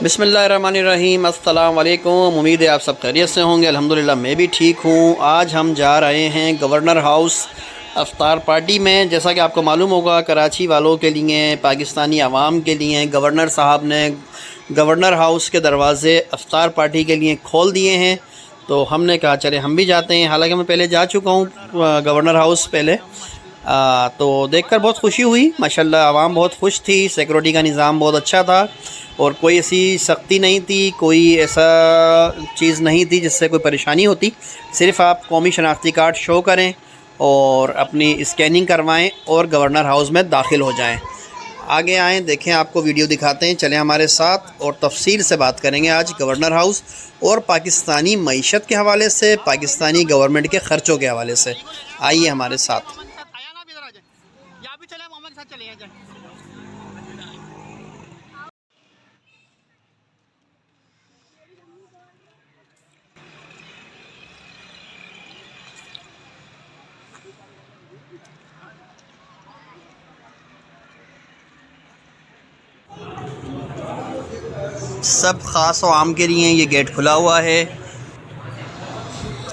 بسم اللہ الرحمن الرحیم، السلام علیکم۔ امید ہے آپ سب خیریت سے ہوں گے۔ الحمدللہ میں بھی ٹھیک ہوں۔ آج ہم جا رہے ہیں گورنر ہاؤس افطار پارٹی میں۔ جیسا کہ آپ کو معلوم ہوگا، کراچی والوں کے لیے، پاکستانی عوام کے لیے گورنر صاحب نے گورنر ہاؤس کے دروازے افطار پارٹی کے لیے کھول دیے ہیں، تو ہم نے کہا چلے ہم بھی جاتے ہیں۔ حالانکہ میں پہلے جا چکا ہوں گورنر ہاؤس پہلے، تو دیکھ کر بہت خوشی ہوئی۔ ماشاءاللہ عوام بہت خوش تھی، سیکورٹی کا نظام بہت اچھا تھا، اور کوئی ایسی سختی نہیں تھی، کوئی ایسا چیز نہیں تھی جس سے کوئی پریشانی ہوتی۔ صرف آپ قومی شناختی کارڈ شو کریں اور اپنی اسکیننگ کروائیں اور گورنر ہاؤس میں داخل ہو جائیں۔ آگے آئیں، دیکھیں، آپ کو ویڈیو دکھاتے ہیں، چلیں ہمارے ساتھ اور تفصیل سے بات کریں گے آج گورنر ہاؤس اور پاکستانی معیشت کے حوالے سے، پاکستانی گورنمنٹ کے خرچوں کے حوالے سے۔ آئیے ہمارے ساتھ۔ سب خاص و عام کے لیے یہ گیٹ کھلا ہوا ہے۔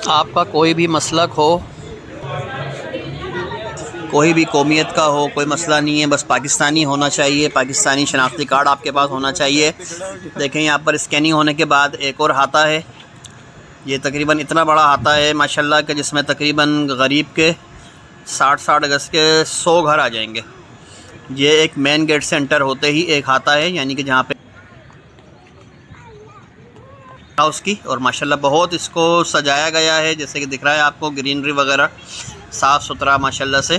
آپ کا کوئی بھی مسلک ہو، کوئی بھی قومیت کا ہو، کوئی مسئلہ نہیں ہے، بس پاکستانی ہونا چاہیے، پاکستانی شناختی کارڈ آپ کے پاس ہونا چاہیے۔ دیکھیں یہاں پر اسکیننگ ہونے کے بعد ایک اور ہاتھا ہے، یہ تقریباً اتنا بڑا ہاتھا ہے ماشاءاللہ کہ جس میں تقریباً غریب کے 60 گز کے 100 گھر آ جائیں گے۔ یہ ایک مین گیٹ سے انٹر ہوتے ہی ایک ہاتھا ہے، یعنی کہ جہاں پہ ہاؤس کی، اور ماشاءاللہ بہت اس کو سجایا گیا ہے، جیسے کہ دکھ رہا ہے آپ کو، گرینری وغیرہ صاف ستھرا ماشاءاللہ سے۔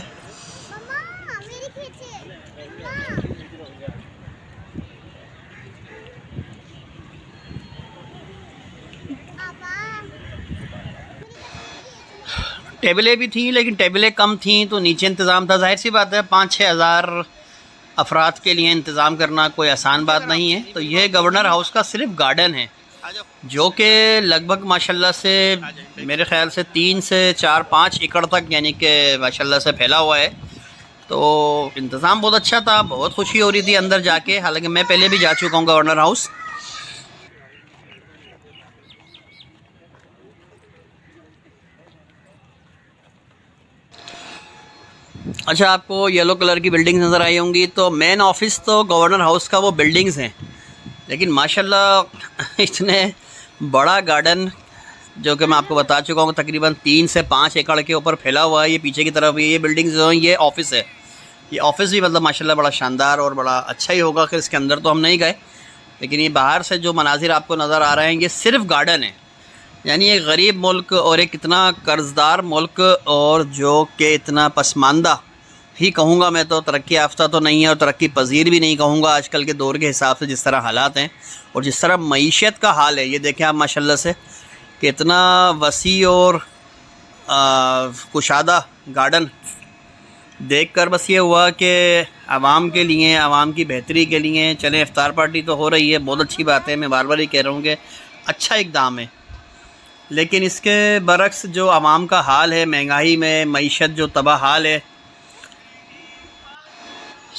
ٹیبلیں بھی تھیں، لیکن ٹیبلیں کم تھیں تو نیچے انتظام تھا۔ ظاہر سی بات ہے 5-6 ہزار افراد کے لیے انتظام کرنا کوئی آسان بات نہیں ہے۔ تو یہ گورنر ہاؤس کا صرف گارڈن ہے، جو کہ لگ بھگ ماشاءاللہ سے میرے خیال سے 3 سے 4-5 ایکڑ تک یعنی کہ ماشاءاللہ سے پھیلا ہوا ہے۔ تو انتظام بہت اچھا تھا، بہت خوشی ہو رہی تھی اندر جا کے۔ حالانکہ میں پہلے بھی جا چکا ہوں گورنر ہاؤس۔ اچھا، آپ کو یلو کلر کی بلڈنگ نظر آئی ہوں گی، تو مین آفس تو گورنر ہاؤس کا وہ بلڈنگز ہیں، لیکن ماشاءاللہ اتنے بڑا گارڈن، جو کہ میں آپ کو بتا چکا ہوں تقریباً 3 سے 5 ایکڑ کے اوپر پھیلا ہوا ہے۔ یہ پیچھے کی طرف یہ بلڈنگز جو ہیں یہ آفس ہے۔ یہ آفس بھی مطلب ماشاءاللہ بڑا شاندار اور بڑا اچھا ہی ہوگا، کہ اس کے اندر تو ہم نہیں گئے، لیکن یہ باہر سے جو مناظر آپ کو نظر آ رہے ہیں یہ صرف گارڈن ہے۔ یعنی ایک غریب ملک اور ایک اتنا قرض دار ملک، اور جو کہ اتنا پسماندہ ہی کہوں گا میں، تو ترقی یافتہ تو نہیں ہے اور ترقی پذیر بھی نہیں کہوں گا آج کل کے دور کے حساب سے، جس طرح حالات ہیں اور جس طرح معیشت کا حال ہے۔ یہ دیکھیں آپ ماشاءاللہ سے کہ اتنا وسیع اور کشادہ گارڈن دیکھ کر بس یہ ہوا کہ عوام کے لیے، عوام کی بہتری کے لیے چلیں افطار پارٹی تو ہو رہی ہے، بہت اچھی بات ہے۔ میں بار بار ہی کہہ رہا ہوں کہ اچھا اقدام ہے، لیکن اس کے برعکس جو عوام کا حال ہے، مہنگائی میں معیشت جو تباہ حال ہے،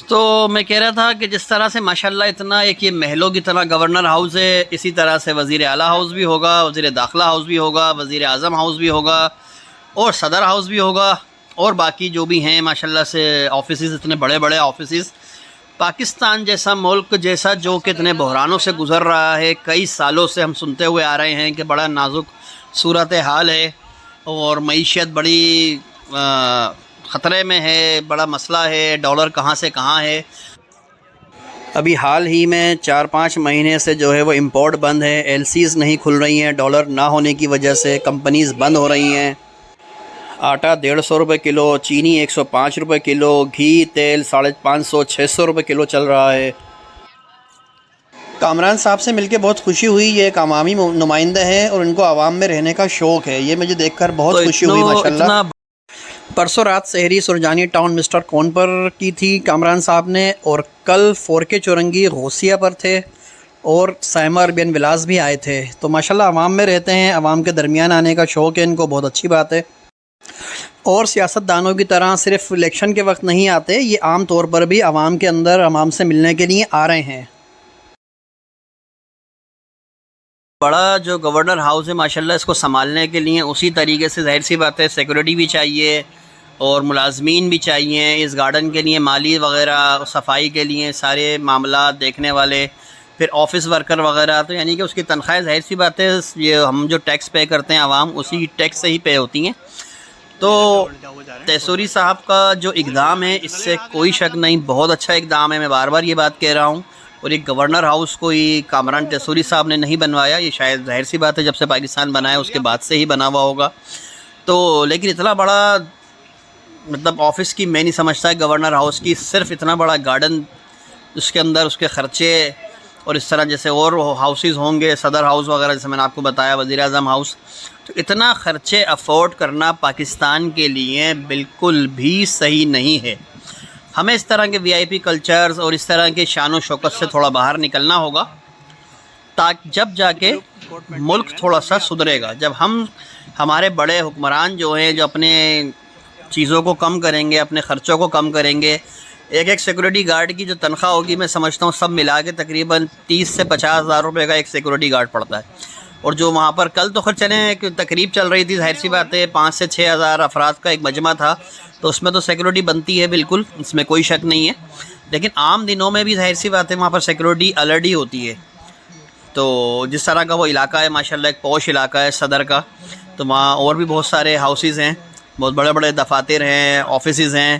تو میں کہہ رہا تھا کہ جس طرح سے ماشاءاللہ اتنا ایک یہ محلوں کی طرح گورنر ہاؤس ہے، اسی طرح سے وزیر اعلیٰ ہاؤس بھی ہوگا، وزیر داخلہ ہاؤس بھی ہوگا، وزیر اعظم ہاؤس بھی ہوگا، اور صدر ہاؤس بھی ہوگا، اور باقی جو بھی ہیں ماشاءاللہ سے آفیسز، اتنے بڑے بڑے آفیسز۔ پاکستان جیسا ملک، جیسا جو کہ اتنے بحرانوں سے گزر رہا ہے، کئی سالوں سے ہم سنتے ہوئے آ رہے ہیں کہ بڑا نازک صورتحال ہے اور معیشت بڑی خطرے میں ہے، بڑا مسئلہ ہے، ڈالر کہاں سے کہاں ہے۔ ابھی حال ہی میں 4-5 مہینے سے جو ہے وہ امپورٹ بند ہے، ایل سیز نہیں کھل رہی ہیں، ڈالر نہ ہونے کی وجہ سے کمپنیز بند ہو رہی ہیں۔ آٹا 150 روپے کلو، چینی 105 روپے کلو، گھی تیل 550-600 روپے کلو چل رہا ہے۔ کامران صاحب سے مل کے بہت خوشی ہوئی، یہ ایک عوامی نمائندہ ہیں اور ان کو عوام میں رہنے کا شوق ہے، یہ مجھے دیکھ کر بہت خوشی ہوئی ماشاءاللہ۔ پرسوں رات سحری سرجانی ٹاؤن مسٹر کون پر کی تھی کامران صاحب نے، اور کل 4K چورنگی غوثیہ پر تھے، اور سائمہ عربین ولاس بھی آئے تھے۔ تو ماشاءاللہ عوام میں رہتے ہیں، عوام کے درمیان آنے کا شوق ہے ان کو، بہت اچھی بات ہے۔ اور سیاست دانوں کی طرح صرف الیکشن کے وقت نہیں آتے، یہ عام طور پر بھی عوام کے اندر عوام سے ملنے کے لیے آ رہے ہیں۔ بڑا جو گورنر ہاؤس ہے ماشاءاللہ اس کو سنبھالنے کے لیے اسی طریقے سے ظاہر سی بات ہے سیکورٹی بھی چاہیے اور ملازمین بھی چاہیے اس گارڈن کے لیے، مالی وغیرہ صفائی کے لیے سارے معاملات دیکھنے والے، پھر آفس ورکر وغیرہ، تو یعنی کہ اس کی تنخواہیں ظاہر سی بات ہے یہ ہم جو ٹیکس پے کرتے ہیں عوام اسی ٹیکس سے ہی پے ہوتی ہیں۔ تو تیسوری صاحب کا جو اقدام ہے اس سے کوئی شک نہیں، بہت اچھا اقدام ہے، میں بار بار یہ بات کہہ رہا ہوں۔ اور یہ گورنر ہاؤس کوئی کامران تیسوری صاحب نے نہیں بنوایا، یہ شاید ظاہر سی بات ہے جب سے پاکستان بنا ہے اس کے بعد سے ہی بنا ہوا ہوگا۔ تو لیکن اتنا بڑا مطلب آفس کی میں نہیں سمجھتا ہے گورنر ہاؤس کی، صرف اتنا بڑا گارڈن، اس کے اندر اس کے خرچے، اور اس طرح جیسے اور ہاؤسز ہوں گے صدر ہاؤس وغیرہ جیسے میں نے آپ کو بتایا، وزیر اعظم ہاؤس، تو اتنا خرچے افورڈ کرنا پاکستان کے لیے بالکل بھی صحیح نہیں ہے۔ ہمیں اس طرح کے وی آئی پی کلچرز اور اس طرح کے شان و شوکت سے تھوڑا باہر نکلنا ہوگا، تاکہ جب جا کے ملک تھوڑا سا سدھرے گا، جب ہمارے بڑے حکمران جو ہیں جو اپنے چیزوں کو کم کریں گے، اپنے خرچوں کو کم کریں گے۔ ایک سیکورٹی گارڈ کی جو تنخواہ ہوگی میں سمجھتا ہوں سب ملا کے تقریباً 30 سے 50 ہزار روپے کا ایک سیکورٹی گارڈ پڑتا ہے، اور جو وہاں پر کل تو خیر چلیں ایک تقریب چل رہی تھی، ظاہر سی بات ہے 5 سے 6 ہزار افراد کا ایک مجمع تھا، تو اس میں تو سیکورٹی بنتی ہے بالکل، اس میں کوئی شک نہیں ہے، لیکن عام دنوں میں بھی ظاہر سی بات ہے وہاں پر سیکورٹی الرٹ ہی ہوتی ہے۔ تو جس طرح کا وہ علاقہ ہے ماشاءاللہ ایک پوش علاقہ ہے صدر کا، تو وہاں اور بھی بہت سارے ہاؤسز ہیں، بہت بڑے بڑے دفاتر ہیں، آفیسز ہیں،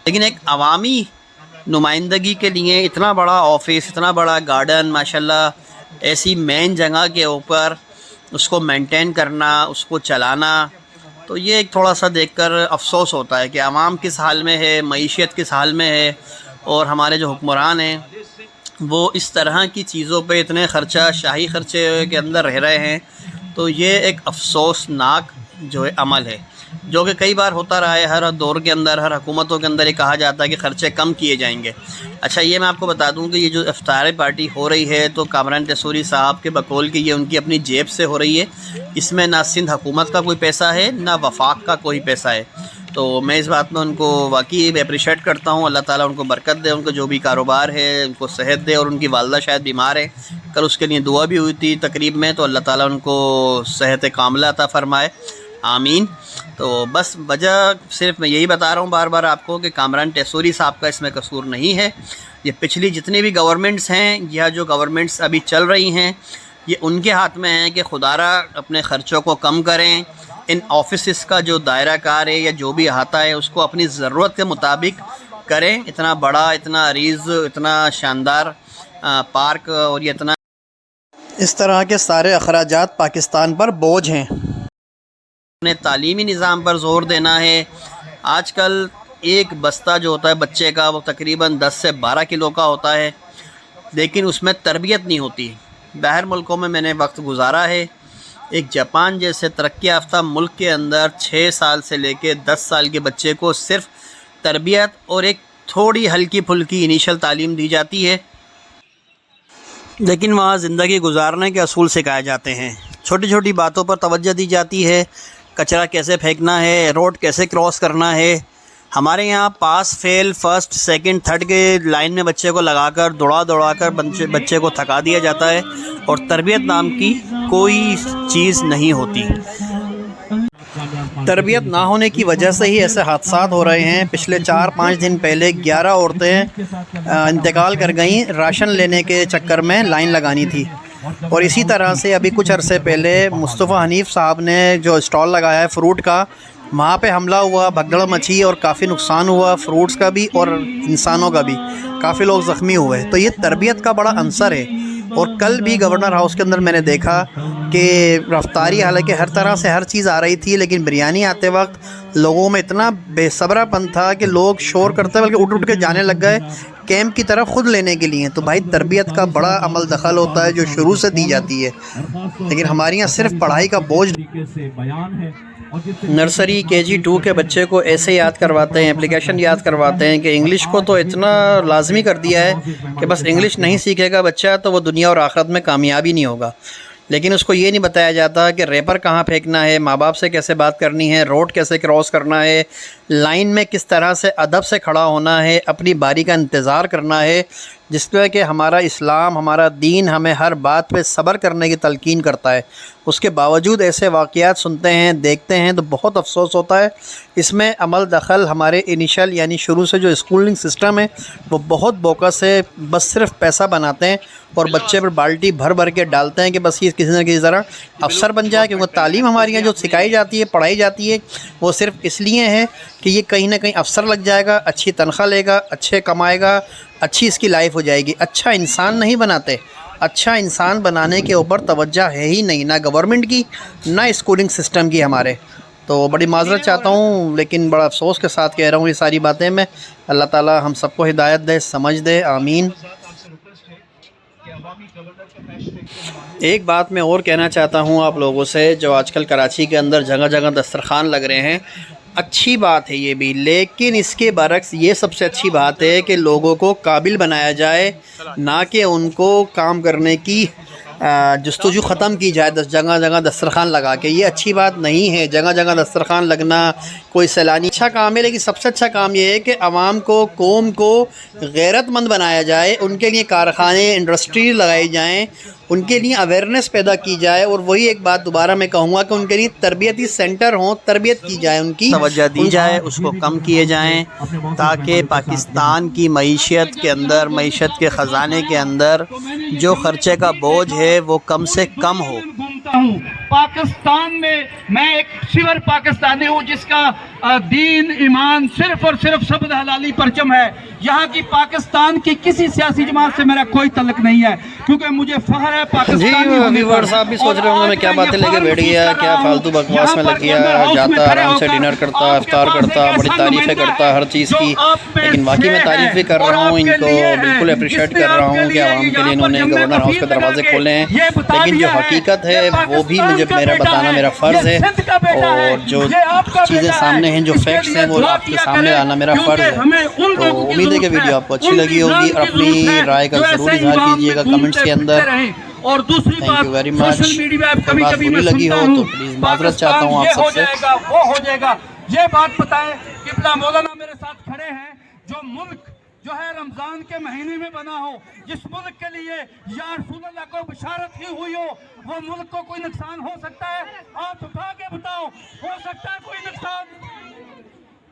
لیکن ایک عوامی نمائندگی کے لیے اتنا بڑا آفس، اتنا بڑا گارڈن ماشاءاللہ ایسی مین جگہ کے اوپر اس کو مینٹین کرنا، اس کو چلانا، تو یہ ایک تھوڑا سا دیکھ کر افسوس ہوتا ہے کہ عوام کس حال میں ہے، معیشت کس حال میں ہے، اور ہمارے جو حکمران ہیں وہ اس طرح کی چیزوں پہ اتنے خرچہ شاہی خرچے کے اندر رہ رہے ہیں، تو یہ ایک افسوسناک جو ہے عمل ہے، جو کہ کئی بار ہوتا رہا ہے، ہر دور کے اندر ہر حکومتوں کے اندر یہ کہا جاتا ہے کہ خرچے کم کیے جائیں گے۔ اچھا یہ میں آپ کو بتا دوں کہ یہ جو افطاری پارٹی ہو رہی ہے تو کامران تیسوری صاحب کے بقول کہ یہ ان کی اپنی جیب سے ہو رہی ہے، اس میں نہ سندھ حکومت کا کوئی پیسہ ہے نہ وفاق کا کوئی پیسہ ہے، تو میں اس بات میں ان کو واقعی اپریشیٹ کرتا ہوں۔ اللہ تعالیٰ ان کو برکت دے، ان کو جو بھی کاروبار ہے ان کو صحت دے، اور ان کی والدہ شاید بیمار ہے، کل اس کے لیے دعا بھی ہوئی تھی تقریب میں، تو اللہ تعالیٰ ان کو صحت کاملہ عطا فرمائے، آمین۔ تو بس وجہ صرف میں یہی بتا رہا ہوں بار بار آپ کو کہ کامران تیسوری صاحب کا اس میں قصور نہیں ہے، یہ پچھلی جتنی بھی گورنمنٹس ہیں یا جو گورنمنٹس ابھی چل رہی ہیں یہ ان کے ہاتھ میں ہے کہ خدارہ اپنے خرچوں کو کم کریں، ان آفیسز کا جو دائرہ کار ہے یا جو بھی احاطہ ہے اس کو اپنی ضرورت کے مطابق کریں۔ اتنا بڑا، اتنا عریض، اتنا شاندار پارک اور یہ اتنا اس طرح کے سارے اخراجات پاکستان پر بوجھ ہیں۔ انہیں تعلیمی نظام پر زور دینا ہے۔ آج کل ایک بستہ جو ہوتا ہے بچے کا وہ تقریباً 10 سے 12 کلو کا ہوتا ہے، لیکن اس میں تربیت نہیں ہوتی۔ باہر ملکوں میں نے وقت گزارا ہے، ایک جاپان جیسے ترقی یافتہ ملک کے اندر 6 سال سے لے کے 10 سال کے بچے کو صرف تربیت اور ایک تھوڑی ہلکی پھلکی انیشل تعلیم دی جاتی ہے، لیکن وہاں زندگی گزارنے کے اصول سکھائے جاتے ہیں، چھوٹی چھوٹی باتوں پر توجہ دی جاتی ہے، کچرا کیسے پھینکنا ہے، روڈ کیسے کراس کرنا ہے۔ ہمارے یہاں پاس فیل، فرسٹ، سیکنڈ، تھرڈ کے لائن میں بچے کو لگا کر دوڑا کر بچے کو تھکا دیا جاتا ہے، اور تربیت نام کی کوئی چیز نہیں ہوتی۔ تربیت نہ ہونے کی وجہ سے ہی ایسے حادثات ہو رہے ہیں۔ پچھلے 4-5 دن پہلے 11 عورتیں انتقال کر گئیں راشن لینے کے چکر میں لائن لگانی تھی، اور اسی طرح سے ابھی کچھ عرصے پہلے مصطفیٰ حنیف صاحب نے جو اسٹال لگایا ہے فروٹ کا، وہاں پہ حملہ ہوا، بھگدڑ مچی اور کافی نقصان ہوا، فروٹس کا بھی اور انسانوں کا بھی، کافی لوگ زخمی ہوئے۔ تو یہ تربیت کا بڑا عنصر ہے۔ اور کل بھی گورنر ہاؤس کے اندر میں نے دیکھا کہ رفتاری، حالانکہ ہر طرح سے ہر چیز آ رہی تھی، لیکن بریانی آتے وقت لوگوں میں اتنا بے صبرا پن تھا کہ لوگ شور کرتے بلکہ اٹھ کے جانے لگ گئے کیمپ کی طرف خود لینے کے لیے۔ تو بھائی تربیت کا بڑا عمل دخل ہوتا ہے جو شروع سے دی جاتی ہے، لیکن ہمارے یہاں صرف پڑھائی کا بوجھ، نرسری KG2 کے بچے کو ایسے یاد کرواتے ہیں، اپلیکیشن یاد کرواتے ہیں کہ انگلش کو تو اتنا لازمی کر دیا ہے کہ بس انگلش نہیں سیکھے گا بچہ تو وہ دنیا اور آخرت میں کامیابی نہیں ہوگا، لیکن اس کو یہ نہیں بتایا جاتا کہ ریپر کہاں پھینکنا ہے، ماں باپ سے کیسے بات کرنی ہے، روڈ کیسے کراس کرنا ہے، لائن میں کس طرح سے ادب سے کھڑا ہونا ہے، اپنی باری کا انتظار کرنا ہے، جس طرح کہ ہمارا اسلام، ہمارا دین ہمیں ہر بات پہ صبر کرنے کی تلقین کرتا ہے، اس کے باوجود ایسے واقعات سنتے ہیں، دیکھتے ہیں تو بہت افسوس ہوتا ہے۔ اس میں عمل دخل ہمارے انیشل یعنی شروع سے جو اسکولنگ سسٹم ہے وہ بہت بوکس ہے، بس صرف پیسہ بناتے ہیں اور بچے پر بالٹی بھر بھر کے ڈالتے ہیں کہ بس یہ کسی نہ کسی طرح افسر بن جائے، کیونکہ تعلیم ہماری یہاں جو سکھائی جاتی ہے، پڑھائی جاتی ہے، وہ صرف اس لیے ہے کہ یہ کہیں نہ کہیں افسر لگ جائے گا، اچھی تنخواہ لے گا، اچھے کمائے گا، اچھی اس کی لائف ہو جائے گی۔ اچھا انسان نہیں بناتے، اچھا انسان بنانے کے اوپر توجہ ہے ہی نہیں، نہ گورنمنٹ کی نہ اسکولنگ سسٹم کی ہمارے۔ تو بڑی معذرت چاہتا ہوں، لیکن بڑا افسوس کے ساتھ کہہ رہا ہوں یہ ساری باتیں میں۔ اللہ تعالی ہم سب کو ہدایت دے، سمجھ دے، آمین۔ ایک بات میں اور کہنا چاہتا ہوں آپ لوگوں سے، جو آج کل کراچی کے اندر جگہ جگہ دسترخوان لگ رہے ہیں، اچھی بات ہے یہ بھی، لیکن اس کے برعکس یہ سب سے اچھی بات ہے کہ لوگوں کو قابل بنایا جائے، نہ کہ ان کو کام کرنے کی جستجو ختم کی جائے جگہ جگہ دسترخوان لگا کے۔ یہ اچھی بات نہیں ہے جگہ جگہ دسترخوان لگنا، کوئی سیلانی اچھا کام ہے، لیکن سب سے اچھا کام یہ ہے کہ عوام کو، قوم کو غیرت مند بنایا جائے، ان کے لیے کارخانے، انڈسٹری لگائی جائیں، ان کے لیے اویئرنیس پیدا کی جائے، اور وہی ایک بات دوبارہ میں کہوں گا کہ ان کے لیے تربیتی سینٹر ہوں، تربیت کی جائے، ان کی توجہ دی جائے، اس کو کم کیے جائیں، تاکہ پاکستان کی معیشت کے اندر، معیشت کے خزانے کے اندر جو خرچے کا بوجھ ہے وہ کم سے کم ہو۔ پاکستان میں ایک پیور پاکستانی ہوں جس کا دین ایمان صرف اور صرف سبز حلالی پرچم ہے۔ یہاں کی پاکستان کی کسی سیاسی جماعت سے میرا کوئی تعلق نہیں ہے، کیونکہ مجھے فخر ہے پاکستانی ہونے پر۔ ویور صاحب بھی سوچ رہے ہوں گے میں کیا باتیں لے کے بیٹھ گیا، کیا فالتو بکواس میں لگ گیا، جاتا آرام سے ڈنر کرتا، افطار کرتا، بڑی تعریفیں کرتا ہر چیز کی، لیکن واقعی میں تعریف بھی کر رہا ہوں، ان کو بالکل اپریشیٹ کر رہا ہوں کہ عوام کے لیے انہوں نے گورنر ہاؤس کے دروازے کھولے ہیں، لیکن جو حقیقت ہے وہ بھی مجھے میرا بتانا میرا فرض ہے، اور جو چیزیں سامنے ہیں، جو فیکٹس ہیں، وہ آپ کے سامنے لانا میرا فرض ہے۔ تو امید ہے کہ ویڈیو آپ کو اچھی لگی ہوگی، اور اپنی رائے کا ضرور اظہار کیجیے گا کمنٹس کے اندر۔ اور دوسری بات، سوشل میڈیا پہ کبھی کبھی میں سنتا ہوں چاہتا ہوں آپ سب سے، وہ ہو جائے گا۔ یہ بات بتائیں کہ مولانا میرے ساتھ کھڑے ہیں، جو ملک جو ہے رمضان کے مہینے میں بنا ہو، جس ملک کے لیے یا رسول اللہ کو بشارت کی ہوئی ہو، وہ ملک کو کوئی نقصان ہو سکتا ہے؟ آپ اٹھا کے بتاؤ، ہو سکتا ہے کوئی نقصان؟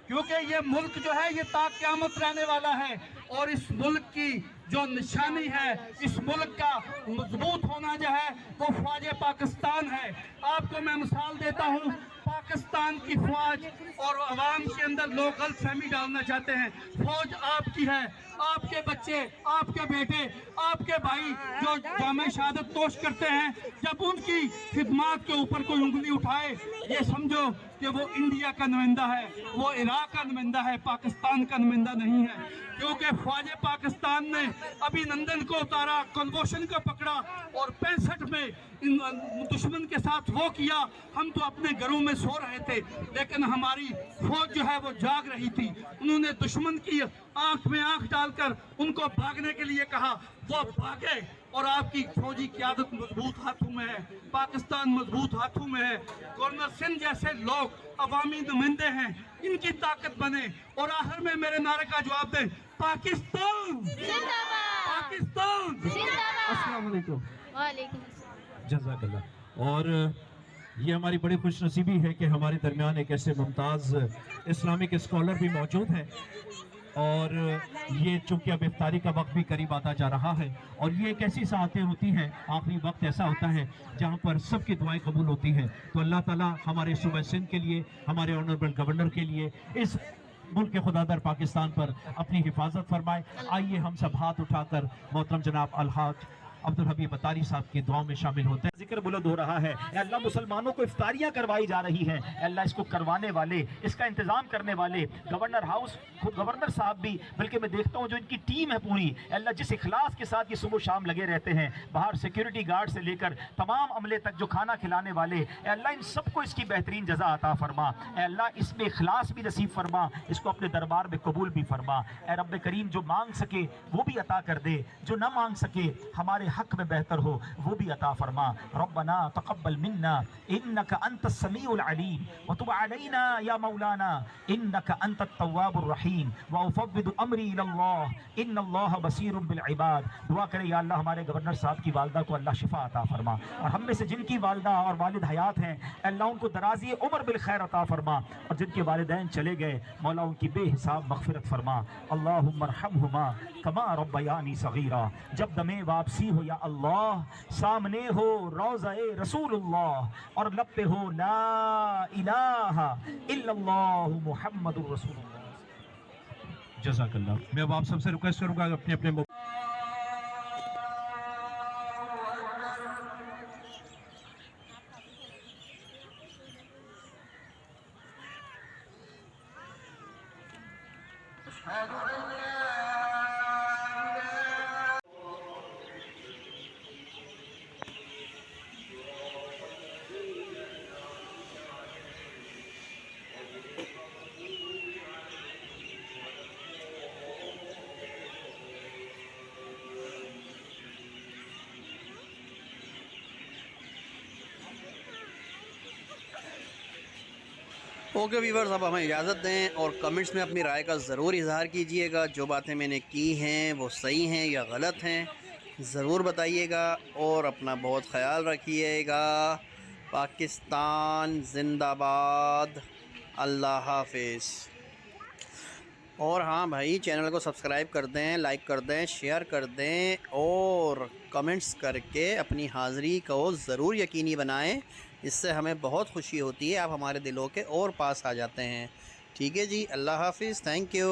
کیونکہ یہ ملک جو ہے یہ تا قیامت رہنے والا ہے، اور اس ملک کی جو نشانی ہے، اس ملک کا مضبوط ہونا جو ہے وہ فوج پاکستان ہے۔ آپ کو میں مثال دیتا ہوں، پاکستان کی فوج اور عوام کے اندر لوگ غلط فہمی ڈالنا چاہتے ہیں۔ فوج آپ کی ہے، آپ کے بچے، آپ کے بیٹے، آپ کے بھائی جو جامع شہادت توش کرتے ہیں، جب ان کی خدمات کے اوپر کوئی انگلی اٹھائے، یہ سمجھو کہ وہ انڈیا کا نمائندہ ہے، وہ عراق کا نمائندہ ہے، پاکستان کا نمائندہ نہیں ہے۔ کیونکہ فوج پاکستان نے ابھی نندن کو اتارا، کلبھوشن کو پکڑا، اور 65 میں دشمن کے ساتھ وہ کیا۔ ہم تو اپنے گھروں میں سو رہے تھے، لیکن ہماری فوج جو ہے وہ جاگ رہی تھی۔ انہوں نے دشمن کی آنکھ میں آنکھ ڈال کر ان کو بھاگنے کے لیے کہا، وہ بھاگے، اور آپ کی فوجی قیادت مضبوط ہاتھوں میں ہے، پاکستان مضبوط ہاتھوں میں ہے۔ گورنر سندھ جیسے لوگ عوامی نمائندے ہیں، ان کی طاقت بنے، اور آخر میں میرے نعرے کا جواب دیں، پاکستان پاکستان۔ السلام علیکم۔ وعلیکم السلام۔ جزاک اللہ۔ اور یہ ہماری بڑی خوش نصیبی ہے کہ ہمارے درمیان ایک ایسے ممتاز اسلامک اسکالر بھی موجود ہیں، اور یہ چونکہ اب افطاری کا وقت بھی قریب آتا جا رہا ہے، اور یہ ایک ایسی ساعتیں ہوتی ہیں، آخری وقت ایسا ہوتا ہے جہاں پر سب کی دعائیں قبول ہوتی ہیں۔ تو اللہ تعالیٰ ہمارے صوبہ سندھ کے لیے، ہمارے آنریبل گورنر کے لیے، اس ملک کے خدا در پاکستان پر اپنی حفاظت فرمائے۔ آئیے ہم سب ہاتھ اٹھا کر محترم جناب الحاج عبدالحبیب اتاری صاحب کی دعاؤں میں شامل ہوتے ہیں۔ ذکر بلند ہو رہا ہے، اے اللہ مسلمانوں کو افطاریاں کروائی جا رہی ہیں، اے اللہ اس کو کروانے والے، اس کا انتظام کرنے والے گورنر ہاؤس، خود گورنر صاحب بھی، بلکہ میں دیکھتا ہوں جو ان کی ٹیم ہے پوری، اے اللہ جس اخلاص کے ساتھ یہ صبح و شام لگے رہتے ہیں، باہر سیکیورٹی گارڈ سے لے کر تمام عملے تک جو کھانا کھلانے والے، اے اللہ ان سب کو اس کی بہترین جزا عطا فرما، اے اللہ اس میں اخلاص بھی نصیب فرما، اس کو اپنے دربار میں قبول بھی فرما، اے رب کریم جو مانگ سکے وہ بھی عطا کر دے، جو نہ مانگ سکے ہمارے حق میں بہتر ہو وہ بھی عطا فرما. ربنا تقبل منا انك انت السميع العليم وتب علينا يا مولانا انك انت التواب الرحيم وافوض امري الى الله ان الله بصير بالعباد. دعا کرے یا اللہ ہمارے گورنر صاحب کی والدہ کو اللہ شفا عطا فرما، اور ہم میں سے جن کی والدہ اور والد حیات ہیں اللہ ان کو درازی عمر بالخیر عطا فرما، اور جن کے والدین چلے گئے مولا ان کی بے حساب مغفرت فرما. اللہم ارحمہما کما ربیانی صغیرا. جب دم واپسی ہو یا اللہ سامنے ہو روضہ رسول اللہ اور لب پہ ہو لا الہ الا اللہ محمد الرسول اللہ. جزاک اللہ. میں اب آپ سب سے ریکویسٹ کروں گا اپنے اپنے اوکے ویورز، اب ہمیں اجازت دیں اور کمنٹس میں اپنی رائے کا ضرور اظہار کیجئے گا. جو باتیں میں نے کی ہیں وہ صحیح ہیں یا غلط ہیں ضرور بتائیے گا، اور اپنا بہت خیال رکھیے گا. پاکستان زندہ باد. اللہ حافظ. اور ہاں بھائی، چینل کو سبسکرائب کر دیں، لائک کر دیں، شیئر کر دیں، اور کمنٹس کر کے اپنی حاضری کو ضرور یقینی بنائیں. اس سے ہمیں بہت خوشی ہوتی ہے، آپ ہمارے دلوں کے اور پاس آ جاتے ہیں. ٹھیک ہے جی، اللہ حافظ. Thank you.